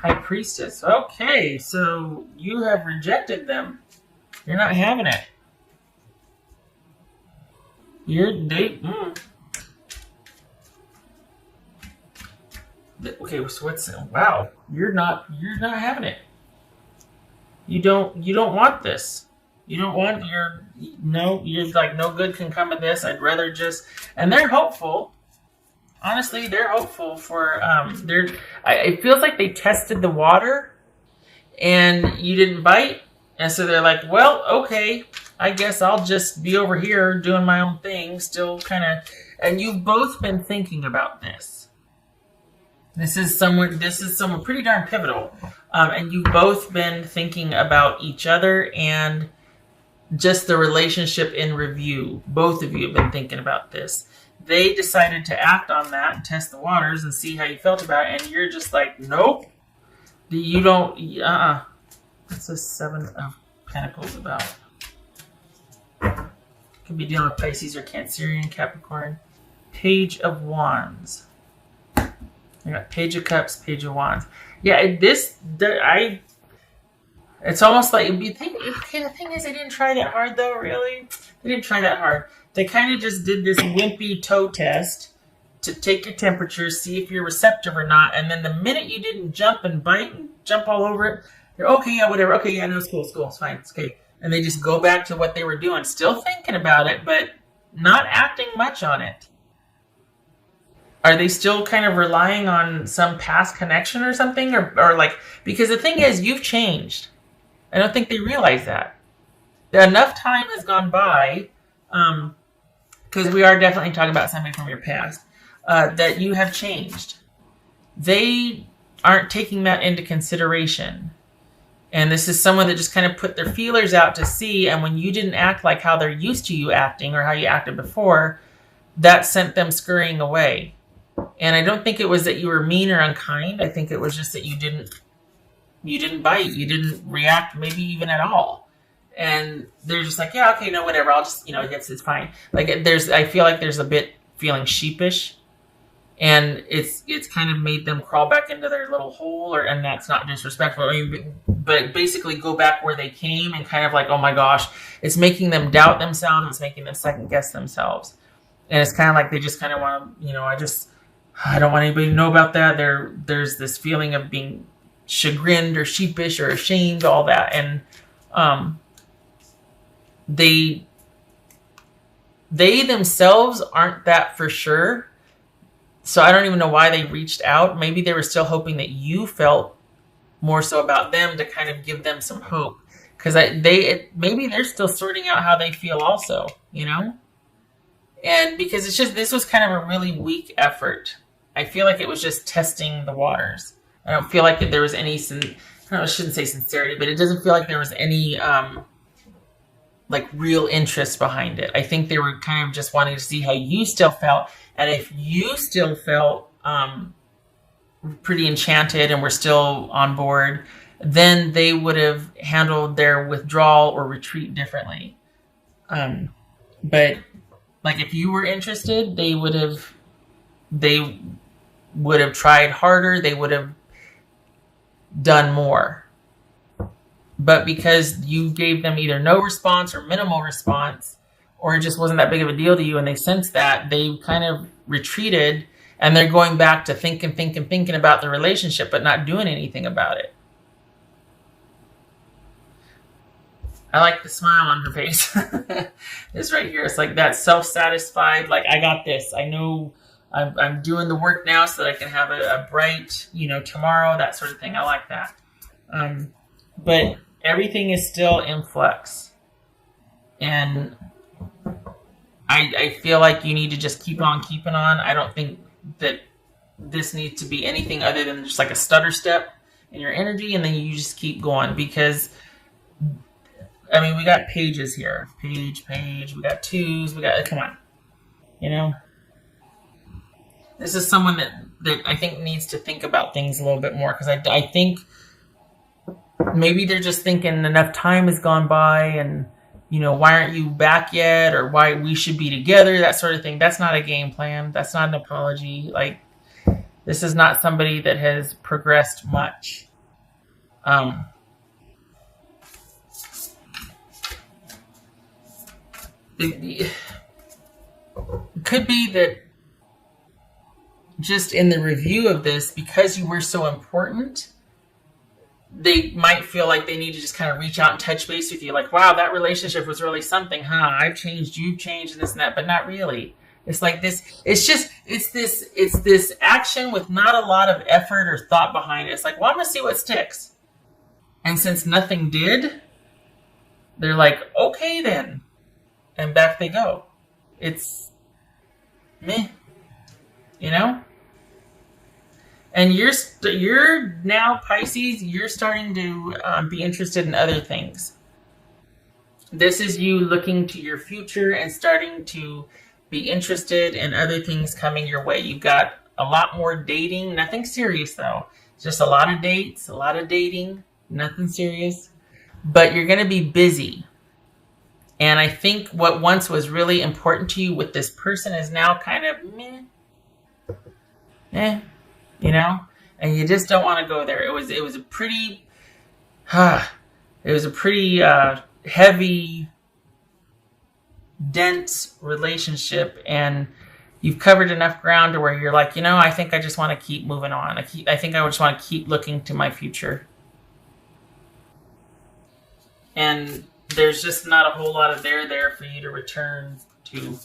High Priestess. Okay, so you have rejected them. You're not having it. Okay, so what's wow? You're not having it. You don't want this. You don't want you're like, no good can come of this. I'd rather just, and they're hopeful. Honestly, they're hopeful for it feels like they tested the water and you didn't bite. And so they're like, well, okay, I guess I'll just be over here doing my own thing, still kind of. And you've both been thinking about this. This is someone pretty darn pivotal. And you've both been thinking about each other and just the relationship in review. Both of you have been thinking about this. They decided to act on that and test the waters and see how you felt about it. And you're just like, nope. You don't, What's the Seven of Pentacles about? Could be dealing with Pisces or Cancerian, Capricorn. Page of Wands. I got Page of Cups, Page of Wands. Yeah, it's almost like, you think, okay, the thing is, they didn't try that hard though, really? They didn't try that hard. They kind of just did this wimpy toe test to take your temperature, see if you're receptive or not, and then the minute you didn't jump and bite and jump all over it, you're okay, yeah, whatever, okay, yeah, no, it's cool, it's fine, it's okay. And they just go back to what they were doing, still thinking about it, but not acting much on it. Are they still kind of relying on some past connection or something? Or like, because the thing is, you've changed. I don't think they realize that. Enough time has gone by, because we are definitely talking about something from your past, that you have changed. They aren't taking that into consideration. And this is someone that just kind of put their feelers out to see, and when you didn't act like how they're used to you acting or how you acted before, that sent them scurrying away. And I don't think it was that you were mean or unkind. I think it was just that you didn't bite. You didn't react maybe even at all. And they're just like, yeah, okay, no, whatever. I'll just, it's fine. Like I feel like there's a bit feeling sheepish, and it's kind of made them crawl back into their little hole, and that's not disrespectful. I mean, but basically go back where they came and kind of like, oh my gosh, it's making them doubt themselves. It's making them second guess themselves. And it's kind of like they just kind of want to, I don't want anybody to know about that. There's this feeling of being chagrined or sheepish or ashamed, all that. And they themselves aren't that for sure. So I don't even know why they reached out. Maybe they were still hoping that you felt more so about them to kind of give them some hope. Because maybe they're still sorting out how they feel also, And because this was kind of a really weak effort. I feel like it was just testing the waters. I don't feel like there was any, I shouldn't say sincerity, but it doesn't feel like there was any like real interest behind it. I think they were kind of just wanting to see how you still felt. And if you still felt pretty enchanted and were still on board, then they would have handled their withdrawal or retreat differently. But like if you were interested, they would have tried harder. They would have done more. But because you gave them either no response or minimal response, or it just wasn't that big of a deal to you, and they sensed that, they kind of retreated, and they're going back to thinking about the relationship, but not doing anything about it. I like the smile on her face. This right here, it's like that self-satisfied, like, I got this. I know I'm doing the work now so that I can have a bright, tomorrow, that sort of thing. I like that. But everything is still in flux. And I feel like you need to just keep on keeping on. I don't think that this needs to be anything other than just like a stutter step in your energy, and then you just keep going. Because, I mean, we got pages here. Page, we got twos, come on. This is someone that I think needs to think about things a little bit more, because I think maybe they're just thinking enough time has gone by, and why aren't you back yet, or why we should be together, that sort of thing. That's not a game plan. That's not an apology. Like, this is not somebody that has progressed much. Um, it could be that just in the review of this, because you were so important, they might feel like they need to just kind of reach out and touch base with you. Like, wow, that relationship was really something, huh? I've changed, you've changed, and this and that, but not really. It's like this, it's this action with not a lot of effort or thought behind it. It's like, well, I'm going to see what sticks. And since nothing did, they're like, okay then. And back they go. It's meh, you know? And you're now, Pisces, you're starting to be interested in other things. This is you looking to your future and starting to be interested in other things coming your way. You've got a lot more dating, nothing serious though. Just a lot of dates, a lot of dating, nothing serious. But you're going to be busy. And I think what once was really important to you with this person is now kind of meh, you know? And you just don't want to go there. It was a pretty, heavy, dense relationship, and you've covered enough ground to where you're like, I think I just want to keep moving on. I think I just want to keep looking to my future. And there's just not a whole lot of there for you to return to.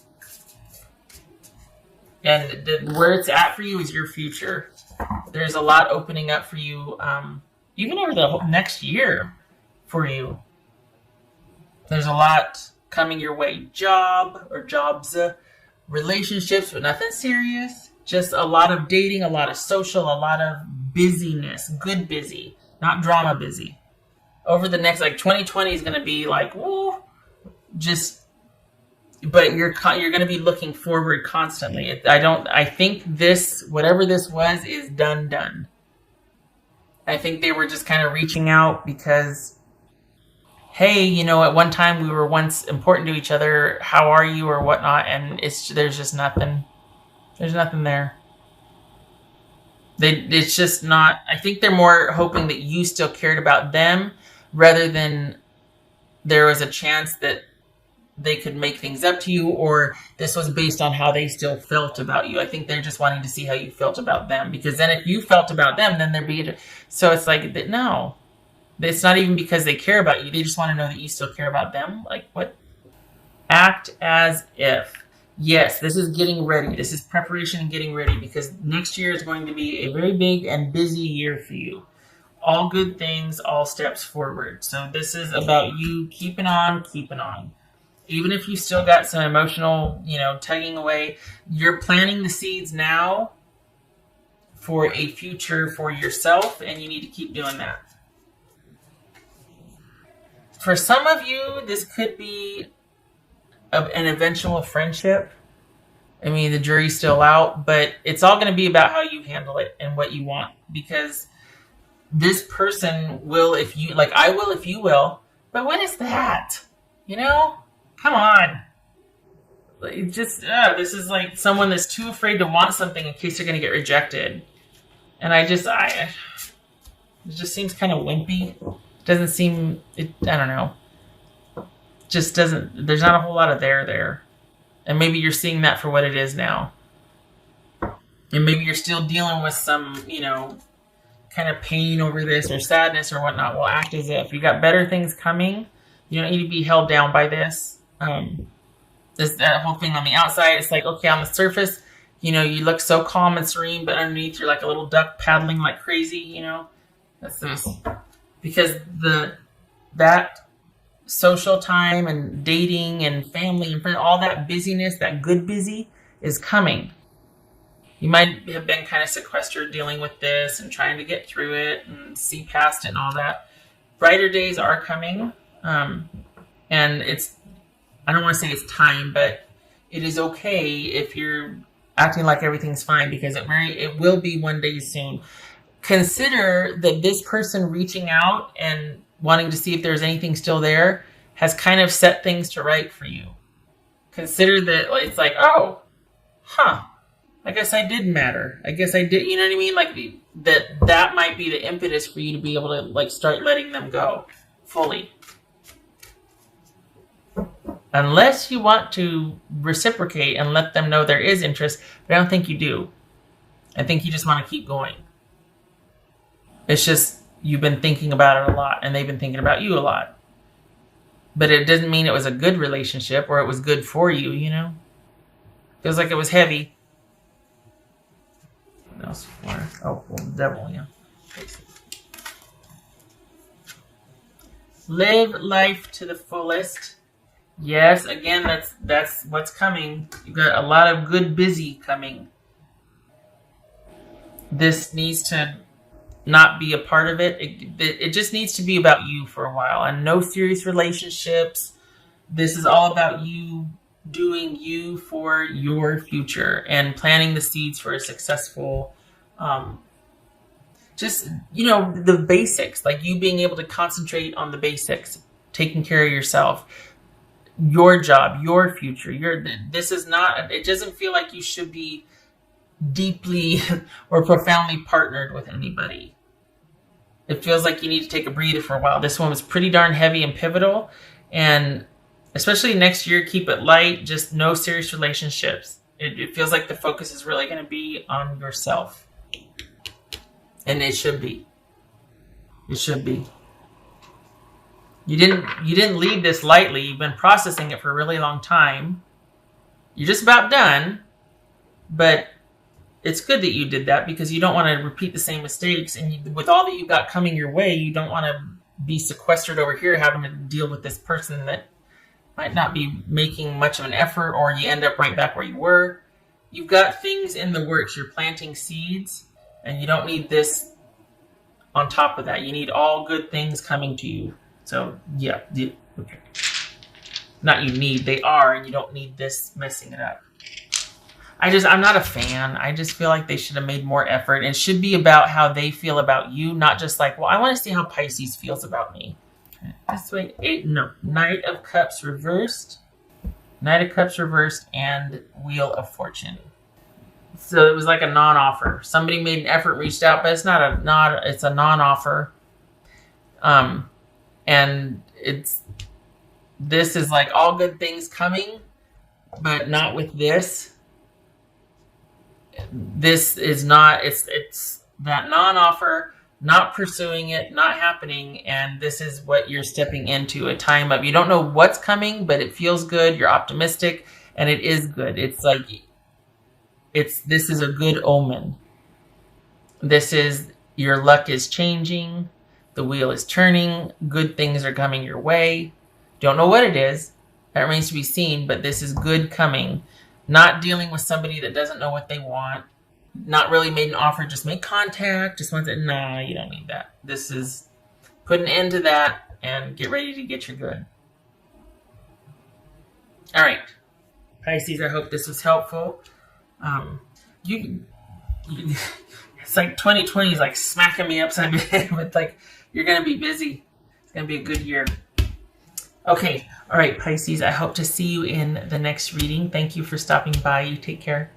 And where it's at for you is your future. There's a lot opening up for you, even over the whole next year for you. There's a lot coming your way. Jobs, relationships, but nothing serious. Just a lot of dating, a lot of social, a lot of busyness. Good busy, not drama busy. Over the next, 2020 is going to be like, woo, but you're going to be looking forward constantly. I think this, whatever this was, is done. I think they were just kind of reaching out because, hey, at one time we were once important to each other. How are you or whatnot? And there's just nothing. There's nothing there. It's just not. I think they're more hoping that you still cared about them rather than there was a chance that they could make things up to you, or this was based on how they still felt about you. I think they're just wanting to see how you felt about them, because then if you felt about them, then there'd be so it's like, no, it's not even because they care about you. They just want to know that you still care about them. Like, what? Act as if. Yes, this is getting ready. This is preparation and getting ready, because next year is going to be a very big and busy year for you. All good things, all steps forward. So this is about you keeping on. Even if you still got some emotional, tugging away, you're planting the seeds now for a future for yourself, and you need to keep doing that. For some of you, this could be an eventual friendship. I mean, the jury's still out, but it's all going to be about how you handle it and what you want, because this person will if you, I will if you will, but what is that? Come on. This is like someone that's too afraid to want something in case they're going to get rejected. And it just seems kind of wimpy. Doesn't seem, I don't know. Just doesn't, there's not a whole lot of there. And maybe you're seeing that for what it is now. And maybe you're still dealing with some, kind of pain over this or sadness or whatnot. Well, act as if. You got better things coming. You don't need to be held down by this. That whole thing on the outside, it's like, okay, on the surface, you look so calm and serene, but underneath you're like a little duck paddling like crazy, That's this. Because that social time and dating and family and friends, all that busyness, that good busy is coming. You might have been kind of sequestered dealing with this and trying to get through it and see past it and all that. Brighter days are coming. And I don't want to say it's time, but it is okay if you're acting like everything's fine, because it will be one day soon. Consider that this person reaching out and wanting to see if there's anything still there has kind of set things to right for you. Consider that it's like, oh, I guess I did matter. I guess I did, you know what I mean? that might be the impetus for you to be able to like start letting them go fully. Unless you want to reciprocate and let them know there is interest, but I don't think you do. I think you just want to keep going. It's just you've been thinking about it a lot and they've been thinking about you a lot. But it doesn't mean it was a good relationship or it was good for you, you know? Feels like it was heavy. What else for? Oh, well, the devil, yeah. Live life to the fullest. Yes, again, that's what's coming. You've got a lot of good busy coming. This needs to not be a part of it. It just needs to be about you for a while. And no serious relationships. This is all about you doing you for your future and planting the seeds for a successful, just, you know, the basics. Like you being able to concentrate on the basics. Taking care of yourself. Your job, your future. This is not, it doesn't feel like you should be deeply or profoundly partnered with anybody. It feels like you need to take a breather for a while. This one was pretty darn heavy and pivotal, and especially next year, keep it light. Just no serious relationships. It feels like the focus is really going to be on yourself, and it should be. It should be. You didn't leave this lightly. You've been processing it for a really long time. You're just about done, but it's good that you did that because you don't want to repeat the same mistakes. And with all that you've got coming your way, you don't want to be sequestered over here having to deal with this person that might not be making much of an effort, or you end up right back where you were. You've got things in the works. You're planting seeds, and you don't need this on top of that. You need all good things coming to you. So, yeah. Okay. Not you need, they are, and you don't need this messing it up. I'm not a fan. I just feel like they should have made more effort. It should be about how they feel about you, not just like, well, I want to see how Pisces feels about me. This way, Knight of Cups reversed. Knight of Cups reversed and Wheel of Fortune. So it was like a non-offer. Somebody made an effort, reached out, but it's it's a non-offer. And this is like all good things coming, but not with this. This is not, it's that non-offer, not pursuing it, not happening, and this is what you're stepping into, a time of, you don't know what's coming, but it feels good, you're optimistic, and it is good. It's like, this is a good omen. This is, your luck is changing, the wheel is turning, good things are coming your way. Don't know what it is, that remains to be seen, but this is good coming. Not dealing with somebody that doesn't know what they want. Not really made an offer, just make contact. Just wants it. Nah, you don't need that. This is put an end to that and get ready to get your good. All right. Pisces, I hope this was helpful. It's like 2020 is like smacking me upside the head with like, you're going to be busy. It's going to be a good year. Okay. All right, Pisces, I hope to see you in the next reading. Thank you for stopping by. You take care.